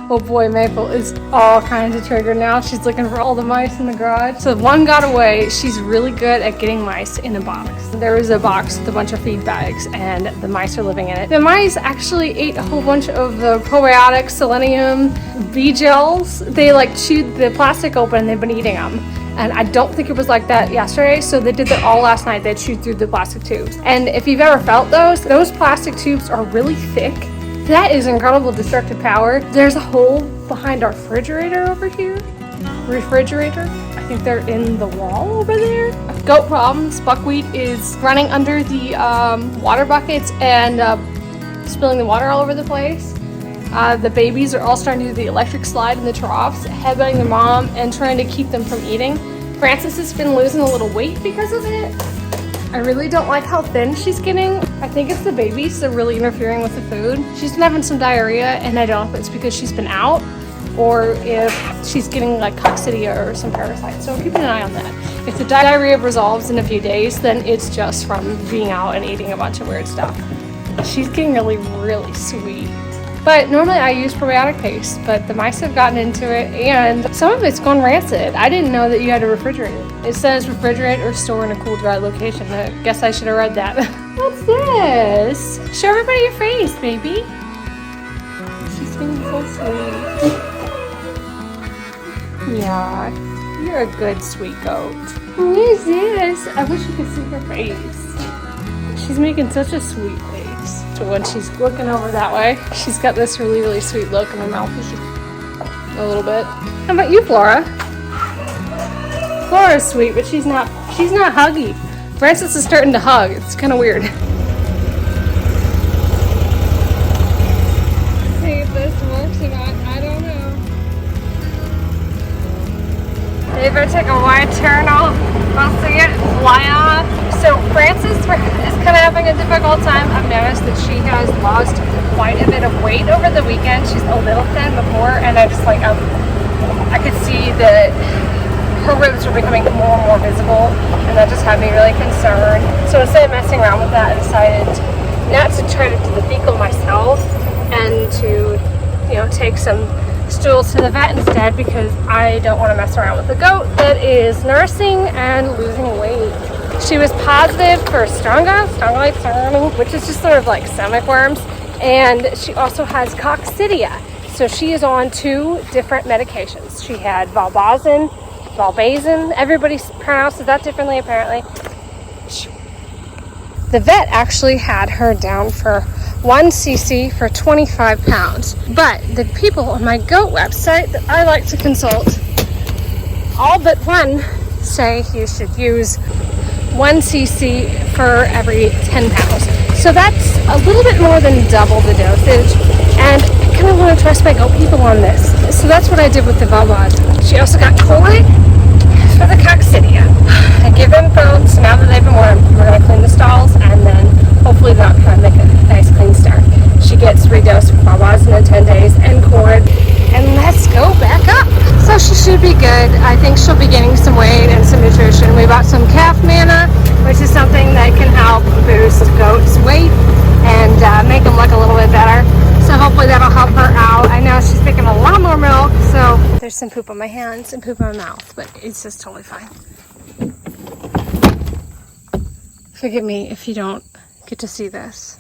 Oh boy, Maple is all kinds of triggered now. She's looking for all the mice in the garage. So one got away. She's really good at getting mice in a box. There was a box with a bunch of feed bags and the mice are living in it. The mice actually ate a whole bunch of the probiotics, selenium, bee gels. They like chewed the plastic open and they've been eating them. And I don't think it was like that yesterday, so they did that all last night. They chewed through the plastic tubes. And if you've ever felt those plastic tubes are really thick. That is incredible destructive power. There's a hole behind our refrigerator over here. I think they're in the wall over there. Goat problems. Buckwheat is running under the water buckets and spilling the water all over the place. The babies are all starting to do the electric slide in the troughs, headbutting their mom and trying to keep them from eating. Frances has been losing a little weight because of it. I really don't like how thin she's getting. I think it's the babies that are really interfering with the food. She's been having some diarrhea, and I don't know if it's because she's been out or if she's getting like coccidia or some parasites. So I'm keeping an eye on that. If the diarrhea resolves in a few days, then it's just from being out and eating a bunch of weird stuff. She's getting really, really sweet. But normally I use probiotic paste, but the mice have gotten into it and some of it's gone rancid. I didn't know that you had to refrigerate it. It says refrigerate or store in a cool, dry location. I guess I should have read that. What's this? Show everybody your face, baby. She's being so sweet. Yeah, you're a good sweet goat. What is this? I wish you could see her face. She's making such a sweet face. So when she's looking over that way, she's got this really, really sweet look in her mouth. A little bit. How about you, Flora? Flora's sweet, but she's not huggy. Frances is starting to hug. It's kind of weird. See if this works or not. I don't know. They better take a wide turn off. I'll see it fly off. So Frances is kind of having a difficult time. I've noticed that she has lost quite a bit of weight over the weekend. She's a little thin before, and I just like I could see that her ribs were becoming more and more visible, and that just had me really concerned. So instead of messing around with that, I decided not to try to do the fecal myself and to, take some stools to the vet instead, because I don't want to mess around with a goat that is nursing and losing weight. She was positive for Stronga, which is just sort of like stomach worms, and she also has coccidia. So she is on 2 different medications. She had Valbazin, everybody pronounces that differently apparently. The vet actually had her down for 1 cc for 25 pounds. But the people on my goat website that I like to consult, all but one say you should use 1 cc for every 10 pounds. So that's a little bit more than double the dosage. And I kind of want to trust my goat people on this. So that's what I did with the Valbaz. She also got Colite for the coccidia. I give them both, so now that they've been warm, we're going to clean the stalls, and then hopefully that'll kind of make a nice clean start. She gets redosed with Valbaz in 10 days and cord, and let's go back up. So she should be good. I think she'll be gaining some weight and some nutrition. We bought some calf manna, which is something that can help boost goats' weight and make them look a little bit better. So hopefully that'll help her out. I know she's picking a lot more milk, so there's some poop on my hands and poop on my mouth, but it's just totally fine. Forgive me if you don't get to see this.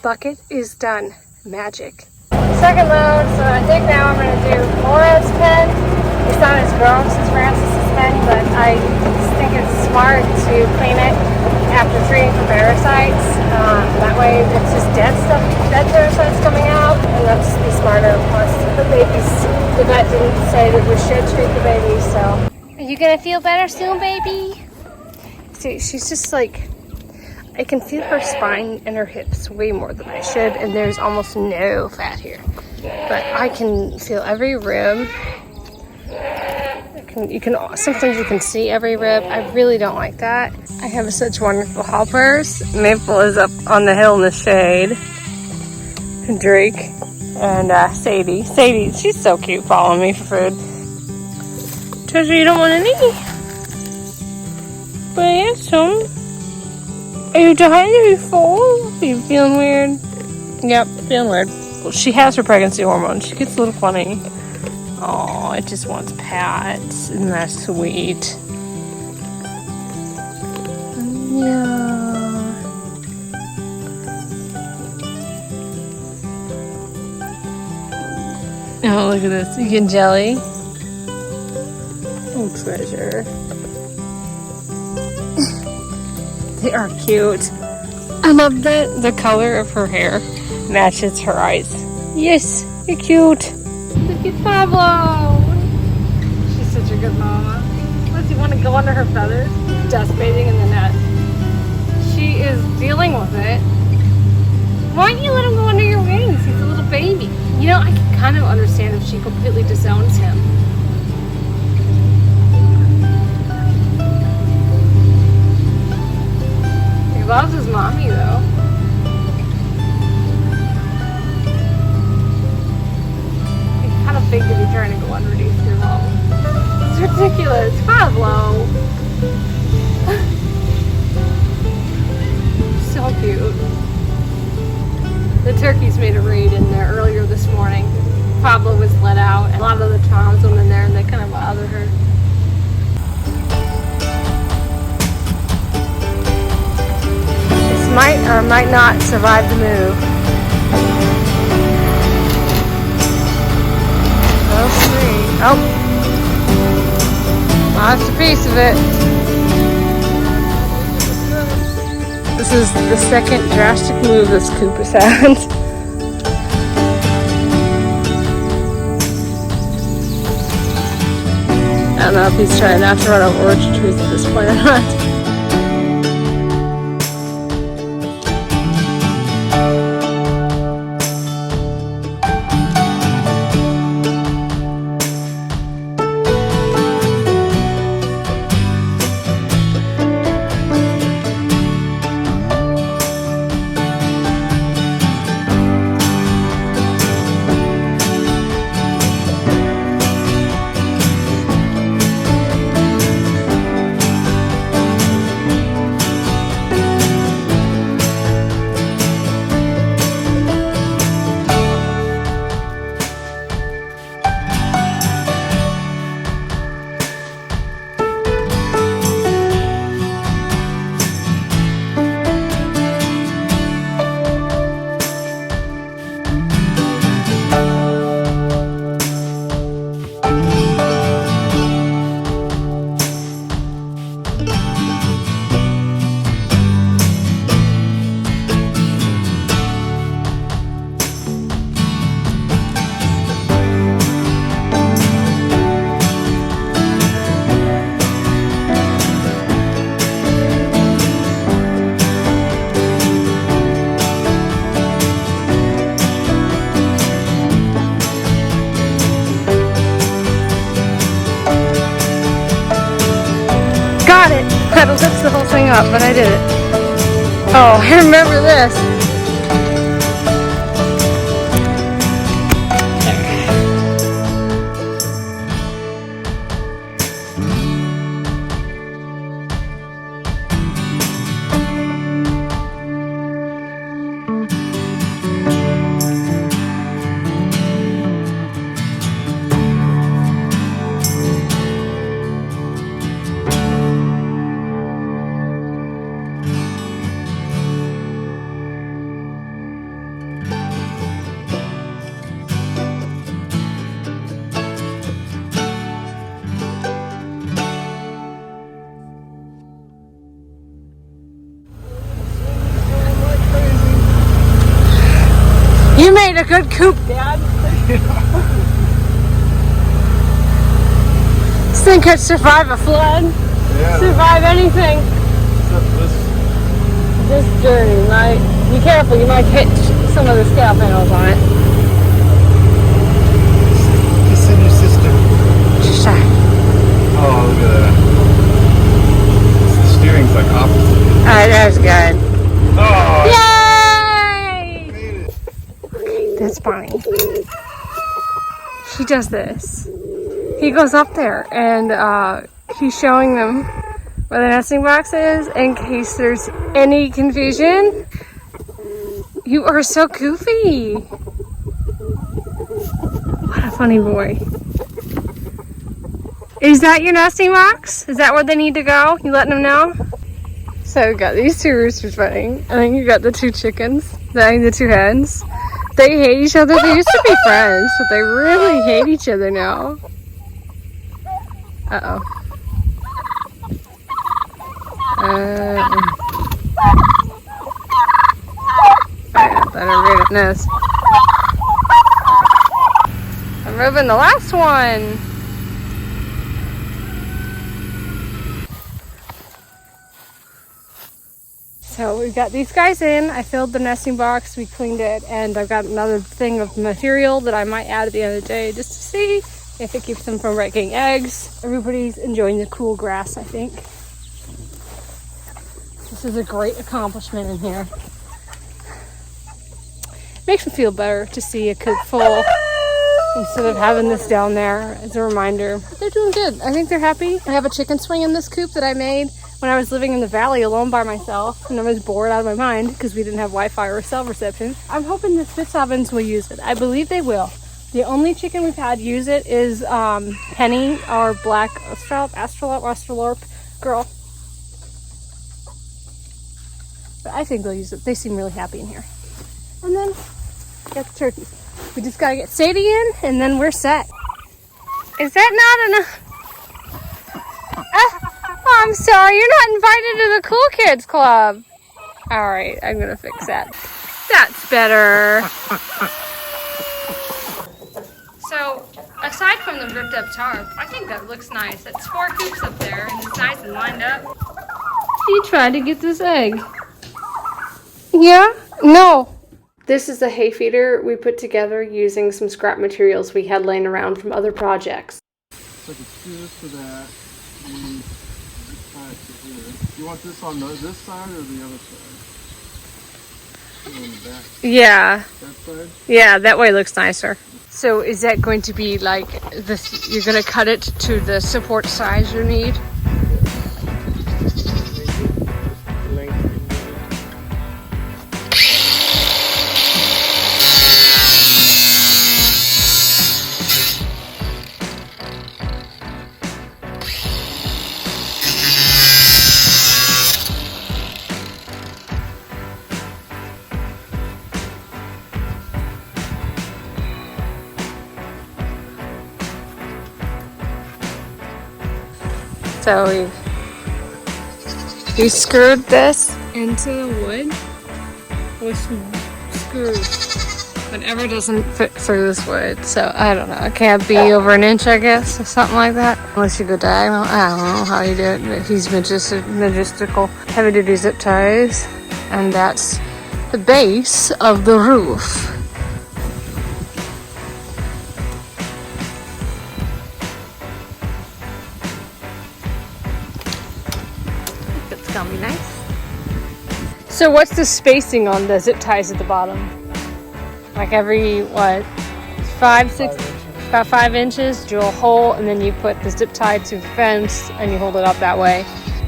Bucket is done. Magic. Second load, so I think now I'm going to do Laura's pen. It's not as grown since Frances' pen, but I just think it's smart to clean it after treating for parasites. That way it's just dead parasites coming out, and that's the smarter. Plus the babies, the vet didn't say that we should treat the babies, so. Are you going to feel better soon, baby? See, she's just like, I can feel her spine and her hips way more than I should, and there's almost no fat here. But I can feel every rib. Sometimes you can see every rib. I really don't like that. I have such wonderful helpers. Maple is up on the hill in the shade. Drake and Sadie. Sadie, she's so cute following me for food. Treasure, you don't want any? But I have some. Are you dying to be full? Are you feeling weird? Yep, feeling weird. she has her pregnancy hormone. She gets a little funny. Oh, it just wants pats. Isn't that sweet? Yeah. Oh, look at this. You get jelly. Oh, treasure. They are cute. I love that the color of her hair matches her eyes. Yes, you're cute. Look at Pablo. She's such a good mama. Does he want to go under her feathers? Dust bathing in the net. She is dealing with it. Why don't you let him go under your wings? He's a little baby. You know, I can kind of understand if she completely disowns him. He loves his mommy, though. He's kind of big to be trying to go underneath your mom. It's ridiculous. Pablo. So cute. The turkeys made a raid in there earlier this morning. Pablo was let out, and a lot of the toms went in there and they kind of bothered her. This might or might not survive the move. We'll see. Oh! Lost a piece of it. This is the second drastic move this coop has had. I don't know if he's trying not to run over orchard trees at this point or not. Got it! That'll lift the whole thing up, but I did it. Oh, I remember this. You made a good coop, Dad. This thing could survive a flood. Yeah. Survive anything. This journey might be careful. You might hit some of the scale panels on it. It's in your system. Just try. Oh, look at that. The steering's like opposite. Alright, that was good. Oh! Yay! Made it. That's funny. He does this. He goes up there and he's showing them where the nesting box is in case there's any confusion. You are so goofy. funny boy. Is that your nesting box? Is that where they need to go? You letting them know? So we got these two roosters running, and then you got the two chickens, the two hens. They hate each other. They used to be friends, but they really hate each other now. Uh-oh. I better read it nest. I'm moving the last one. So we've got these guys in. I filled the nesting box, we cleaned it, and I've got another thing of material that I might add at the end of the day just to see if it keeps them from breaking eggs. Everybody's enjoying the cool grass, I think. This is a great accomplishment in here. Makes me feel better to see a coop full instead of having this down there as a reminder. They're doing good. I think they're happy. I have a chicken swing in this coop that I made when I was living in the valley alone by myself, and I was bored out of my mind because we didn't have Wi-Fi or cell reception. I'm hoping the Fitzovens will use it. I believe they will. The only chicken we've had use it is Penny, our black Australorp girl. But I think they'll use it. They seem really happy in here. And then got the turkeys. We just gotta get Sadie in, and then we're set. Is that not enough? Oh, I'm sorry, you're not invited to the Cool Kids Club. All right, I'm gonna fix that. That's better. So, aside from the ripped up tarp, I think that looks nice. That's 4 coops up there, and it's nice and lined up. He tried to get this egg. Yeah? No. This is a hay feeder we put together using some scrap materials we had laying around from other projects. So I can screw for that. You want this on this side or the other side? On the back. Yeah. That side? Yeah, that way looks nicer. So is that going to be like this? You're going to cut it to the support size you need? So we screwed this into the wood with some screws, whatever doesn't fit through this wood. So I don't know, it can't be over an inch, I guess, or something like that. Unless you go diagonal, I don't know how you do it, but he's magistical. Heavy duty zip ties, and that's the base of the roof. Gonna be nice. So what's the spacing on the zip ties at the bottom? Like every what? 5, 6, about 5 inches. Drill a hole, and then you put the zip tie to the fence, and you hold it up that way.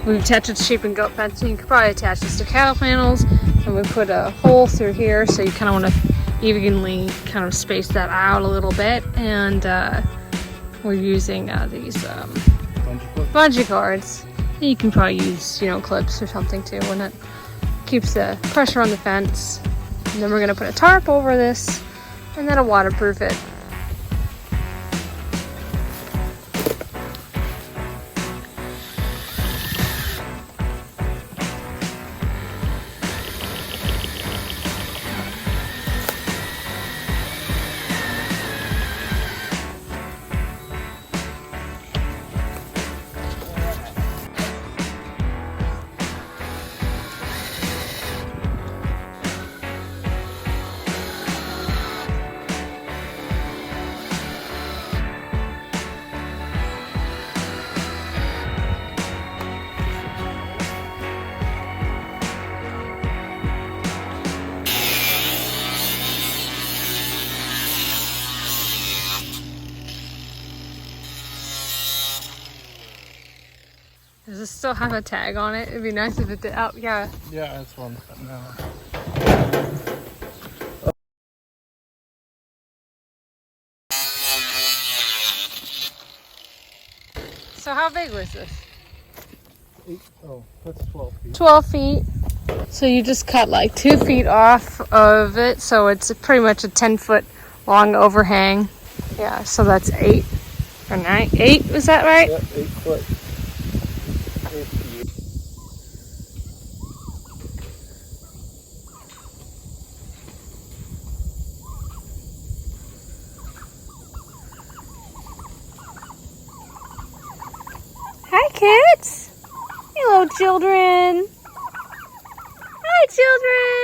We attach it to sheep and goat fencing. You could probably attach this to cattle panels, and we put a hole through here, so you kind of want to evenly kind of space that out a little bit. And we're using these bungee cords. You can probably use, clips or something too, when it keeps the pressure on the fence. And then we're gonna put a tarp over this, and that'll waterproof it. Does this still have a tag on it? It'd be nice if it did. Oh, yeah. Yeah, that's one. No. So how big was this? Oh, that's 12 feet. 12 feet. So you just cut like 2 feet off of it, so it's pretty much a 10-foot long overhang. Yeah, so that's 8 or 9. 8, was that right? Yep, 8 foot. 8 feet. Hi, kids. Hello, children. Hi, children.